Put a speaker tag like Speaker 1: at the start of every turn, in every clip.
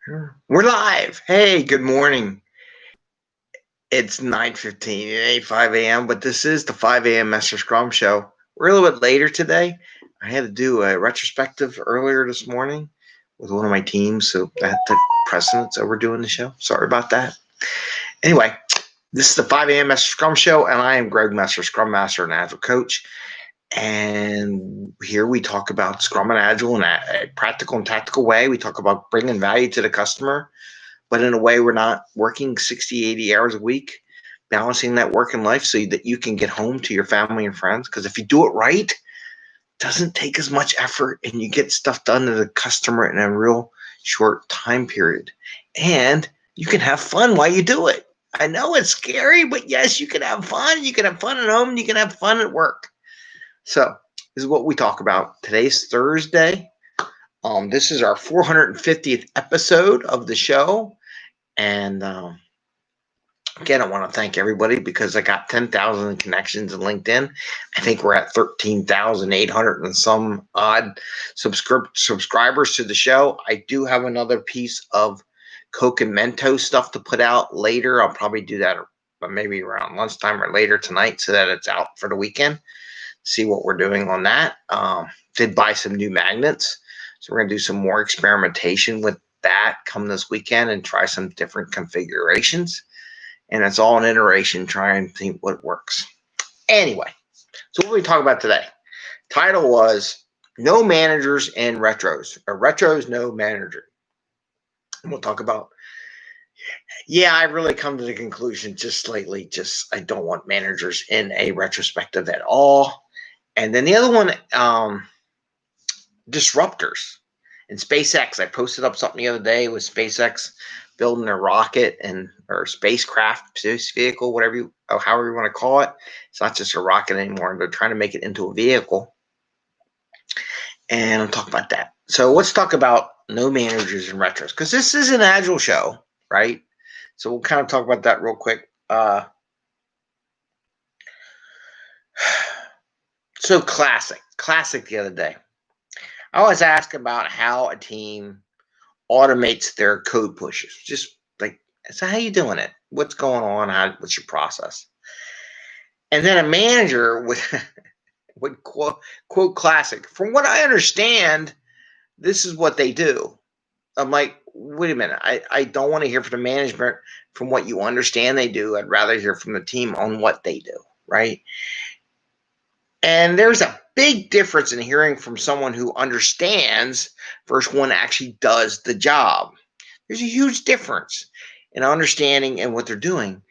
Speaker 1: We're live. Hey, good morning. It's 9:15. It ain't 5 a.m., but this is the 5 a.m. Mester Scrum Show. We're a little bit later today. I had to do a retrospective earlier this morning with one of my teams, so that took precedence over doing the show. Sorry about that. Anyway, this is the 5 a.m. Mester Scrum Show, and I am Greg Mester, Scrum Master and Agile Coach. And here we talk about Scrum and Agile in a practical and tactical way. We talk about bringing value to the customer, but in a way we're not working 60, 80 hours a week, balancing that work and life so that you can get home to your family and friends. Because if you do it right, it doesn't take as much effort and you get stuff done to the customer in a real short time period. And you can have fun while you do it. I know it's scary, but yes, you can have fun. You can have fun at home and you can have fun at work. So this is what we talk about. Today's Thursday. This is our 450th episode of the show. And again, I want to thank everybody because I got 10,000 connections in LinkedIn. I think we're at 13,800 and some odd subscribers to the show. I do have another piece of Coke and Mentos stuff to put out later. I'll probably do that maybe around lunchtime or later tonight so that it's out for the weekend. See what we're doing on that. Did buy some new magnets. So we're going to do some more experimentation with that come this weekend and try some different configurations. And it's all an iteration, try and think what works. Anyway, so what are we talking about today? Title was No Managers and Retros, or Retros, No Manager. And we'll talk about, I really come to the conclusion just lately, I don't want managers in a retrospective at all. And then the other one, Disruptors and SpaceX. I posted up something the other day with SpaceX building their rocket or spacecraft, space vehicle, however you want to call it. It's not just a rocket anymore. They're trying to make it into a vehicle. And I'll talk about that. So let's talk about no managers and retros, because this is an Agile show, right? So we'll kind of talk about that real quick. So classic the other day. I was asked about how a team automates their code pushes. Just like, so how you doing it? What's going on? What's your process? And then a manager would quote classic. From what I understand, this is what they do. I'm like, wait a minute. I don't want to hear from the management from what you understand they do. I'd rather hear from the team on what they do, right? And there's a big difference in hearing from someone who understands versus one actually does the job. There's a huge difference in understanding and what they're doing.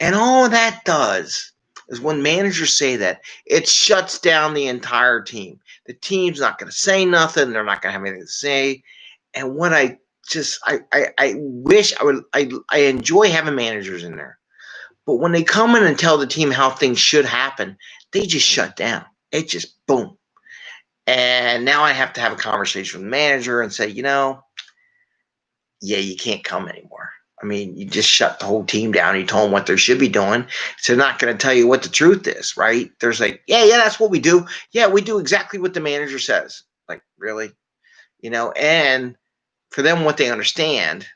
Speaker 1: And all that does is when managers say that, it shuts down the entire team. The team's not going to say nothing. They're not going to have anything to say. And what I wish I enjoy having managers in there. But when they come in and tell the team how things should happen, they just shut down. It just boom. And now I have to have a conversation with the manager and say, you can't come anymore. I mean, you just shut the whole team down. You told them what they should be doing. So they're not going to tell you what the truth is, right? There's like, that's what we do. Yeah, we do exactly what the manager says. Like, really? And for them, what they understand,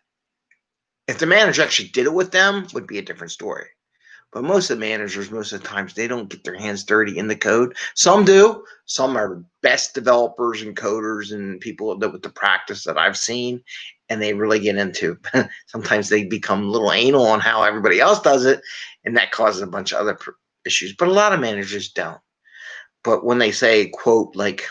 Speaker 1: if the manager actually did it with them, would be a different story. But most of the managers, most of the times, they don't get their hands dirty in the code. Some do. Some are the best developers and coders and people with the practice that I've seen, and they really get into. Sometimes they become a little anal on how everybody else does it, and that causes a bunch of other issues. But a lot of managers don't. But when they say, quote, like,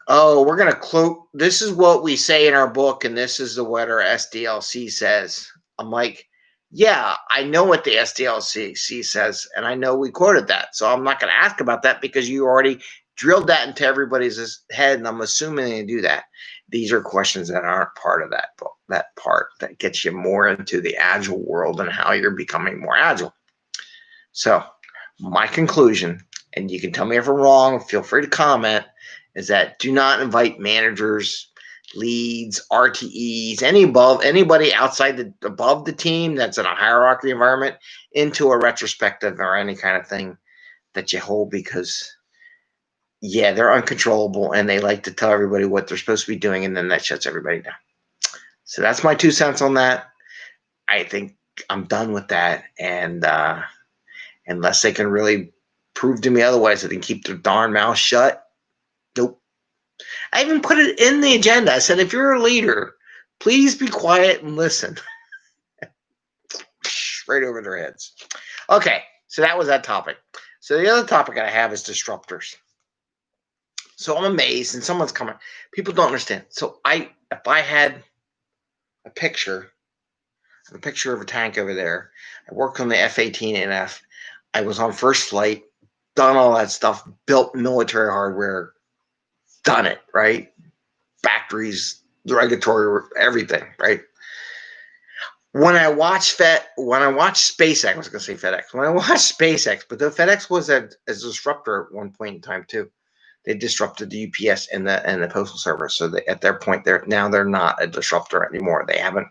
Speaker 1: oh, we're going to quote, this is what we say in our book, and this is what our SDLC says. I'm like, yeah, I know what the SDLC says, and I know we quoted that. So I'm not going to ask about that because you already drilled that into everybody's head, and I'm assuming they do that. These are questions that aren't part of that book, that part that gets you more into the Agile world and how you're becoming more Agile. So my conclusion, and you can tell me if I'm wrong, feel free to comment, is that do not invite managers, leads, RTEs, anybody outside above the team that's in a hierarchy environment into a retrospective or any kind of thing that you hold, because they're uncontrollable and they like to tell everybody what they're supposed to be doing, and then that shuts everybody down. So that's my 2 cents on that. I think I'm done with that. And unless they can really prove to me otherwise that they can keep their darn mouth shut, nope. I even put it in the agenda. I said, if you're a leader, please be quiet and listen. Right over their heads. Okay, so that was that topic. So the other topic I have is disruptors. So I'm amazed, and someone's coming. People don't understand. So if I had a picture of a tank over there, I worked on the F-18NF. I was on first flight, done all that stuff, built military hardware, done it, right? Factories, regulatory, everything, right? When I watched SpaceX, I was going to say FedEx. When I watched SpaceX, but the FedEx was a disruptor at one point in time too. They disrupted the UPS and the postal service. So at their point, they're not a disruptor anymore. They haven't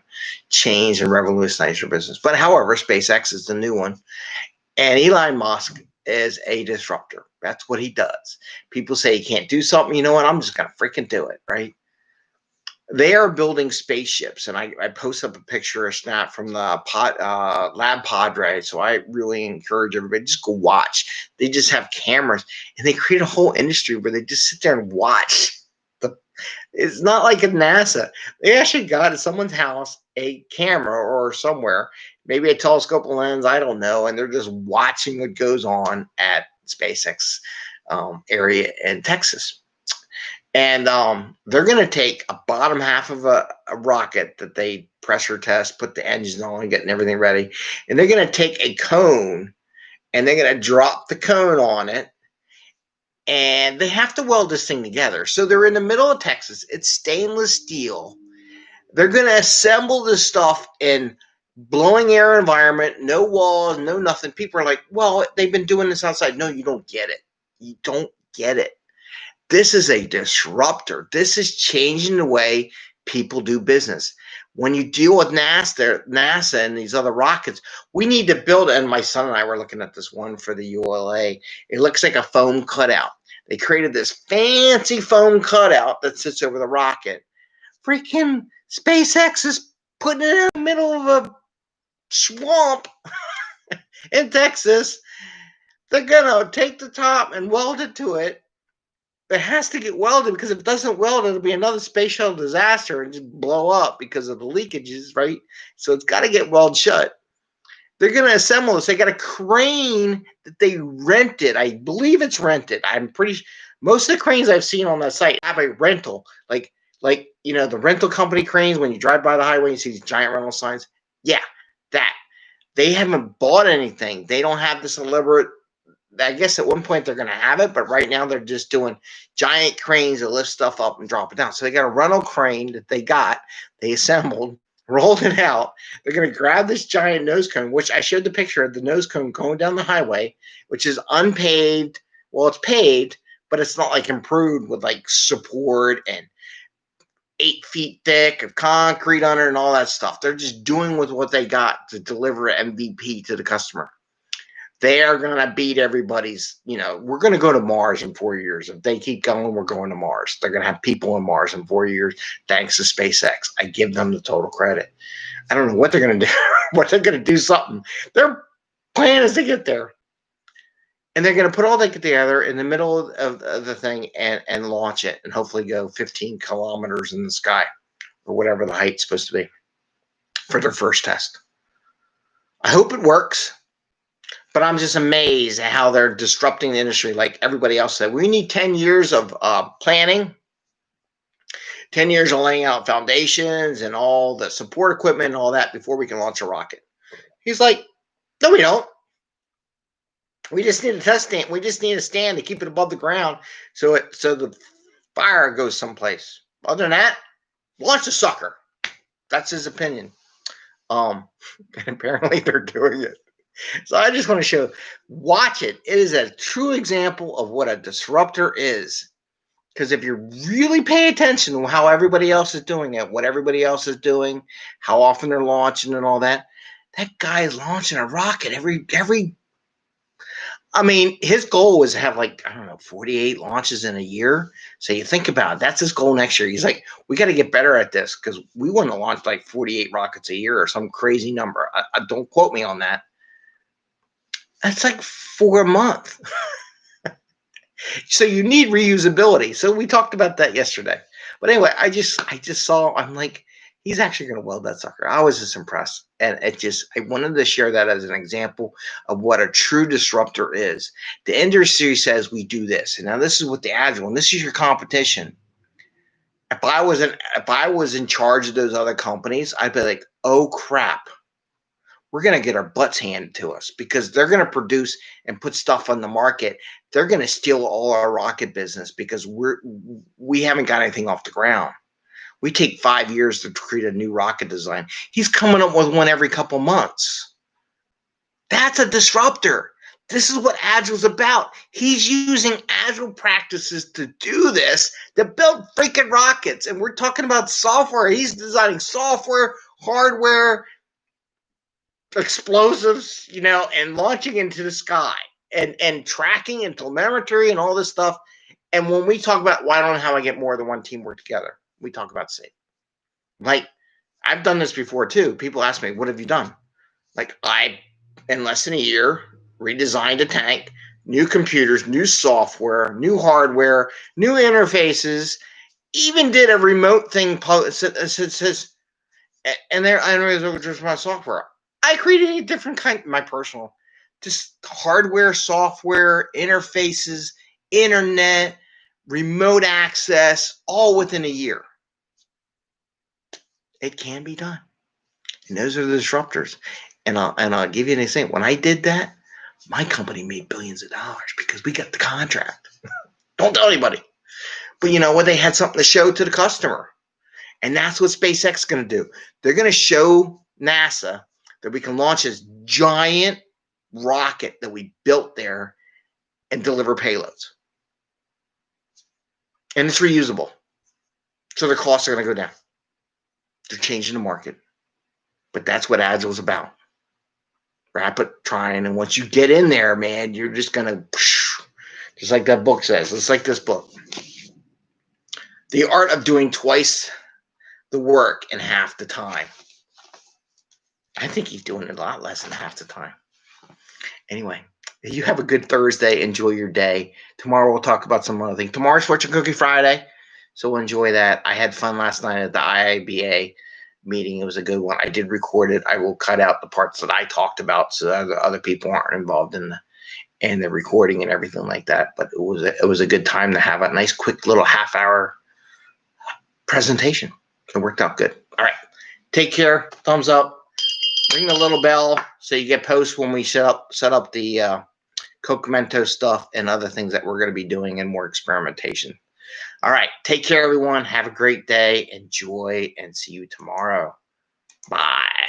Speaker 1: changed and revolutionized their business. But however, SpaceX is the new one, and Elon Musk is a disruptor. That's what he does. People say he can't do something. You know what? I'm just going to freaking do it, right? They are building spaceships, and I post up a picture, a snap from the Lab Padre. So I really encourage everybody, just go watch. They just have cameras, and they create a whole industry where they just sit there and watch. It's not like at NASA. They actually got at someone's house a camera or somewhere, maybe a telescope lens, I don't know, and they're just watching what goes on at SpaceX area in Texas. And they're going to take a bottom half of a rocket that they pressure test, put the engines on, getting everything ready. And they're going to take a cone, and they're going to drop the cone on it. And they have to weld this thing together. So they're in the middle of Texas. It's stainless steel. They're going to assemble this stuff in blowing air environment, no walls, no nothing. People are like, well, they've been doing this outside. No, you don't get it. You don't get it. This is a disruptor. This is changing the way people do business. When you deal with NASA and these other rockets, we need to build, and my son and I were looking at this one for the ULA. It looks like a foam cutout. They created this fancy foam cutout that sits over the rocket. Freaking SpaceX is putting it in the middle of a swamp in Texas. They're going to take the top and weld it to it. It has to get welded, because if it doesn't weld, it'll be another space shuttle disaster and just blow up because of the leakages, right? So it's got to get welded shut. They're going to assemble this. They got a crane that they rented. I believe it's rented. I'm pretty sure most of the cranes I've seen on that site have a rental, like the rental company cranes. When you drive by the highway, you see these giant rental signs. Yeah, that. They haven't bought anything. They don't have this elaborate. I guess at one point they're going to have it, but right now they're just doing giant cranes that lift stuff up and drop it down. So they got a rental crane that they assembled, rolled it out. They're going to grab this giant nose cone, which I showed the picture of the nose cone going down the highway, which is unpaved. Well, it's paved, but it's not like improved with like support and 8 feet thick of concrete under and all that stuff. They're just doing with what they got to deliver an MVP to the customer. They are going to beat everybody's, we're going to go to Mars in 4 years. If they keep going, we're going to Mars. They're going to have people on Mars in 4 years, thanks to SpaceX. I give them the total credit. I don't know what they're going to do, but they're going to do something. Their plan is to get there. And they're going to put all that together in the middle of the thing and launch it and hopefully go 15 kilometers in the sky or whatever the height's supposed to be for their first test. I hope it works. But I'm just amazed at how they're disrupting the industry like everybody else said. We need 10 years of planning, 10 years of laying out foundations and all the support equipment and all that before we can launch a rocket. He's like, no, we don't. We just need a test stand. We just need a stand to keep it above the ground so the fire goes someplace. Other than that, launch the sucker. That's his opinion. And apparently they're doing it. So I just want to watch it. It is a true example of what a disruptor is. Because if you really pay attention to how everybody else is doing it, what everybody else is doing, how often they're launching and all that, that guy is launching a rocket every I mean, his goal was to have like, I don't know, 48 launches in a year. So you think about it, that's his goal next year. He's like, we got to get better at this because we want to launch like 48 rockets a year or some crazy number. I don't quote me on that. That's like 4 a month. So you need reusability. So we talked about that yesterday. But anyway, I just saw, I'm like, he's actually going to weld that sucker. I was just impressed. And I wanted to share that as an example of what a true disruptor is. The industry says we do this. And now this is what the Agile, and this is your competition. If I was in charge of those other companies, I'd be like, oh crap. We're going to get our butts handed to us because they're going to produce and put stuff on the market. They're going to steal all our rocket business because we haven't got anything off the ground. We take 5 years to create a new rocket design. He's coming up with one every couple months. That's a disruptor. This is what Agile's about. He's using Agile practices to do this, to build freaking rockets. And we're talking about software. He's designing software, hardware, explosives, and launching into the sky and tracking and telemetry and all this stuff. And when we talk about why don't how I get more than one team work together, we talk about safety. Like, I've done this before too. People ask me, what have you done? Like, I, in less than a year, redesigned a tank, new computers, new software, new hardware, new interfaces, even did a remote thing says, and there I know it was just my software. I created a different kind, my personal, just hardware, software, interfaces, internet, remote access, all within a year. It can be done. And those are the disruptors. And I'll give you an example. When I did that, my company made billions of dollars because we got the contract. Don't tell anybody. But you know what? They had something to show to the customer. And that's what SpaceX is going to do. They're going to show NASA that we can launch this giant rocket that we built there and deliver payloads. And it's reusable. So their costs are going to go down. They're changing the market. But that's what Agile is about. Rapid trying. And once you get in there, man, you're just going to, just like that book says. It's like this book. The art of doing twice the work in half the time. I think he's doing it a lot less than half the time. Anyway, you have a good Thursday. Enjoy your day. Tomorrow we'll talk about some other things. Tomorrow's Fortune Cookie Friday, so enjoy that. I had fun last night at the IIBA meeting. It was a good one. I did record it. I will cut out the parts that I talked about so that other people aren't involved in the recording and everything like that. But it was a good time to have a nice, quick little half-hour presentation. It worked out good. All right. Take care. Thumbs up. Ring the little bell so you get posts when we set up the Cocamento stuff and other things that we're going to be doing and more experimentation. All right. Take care, everyone. Have a great day. Enjoy and see you tomorrow. Bye.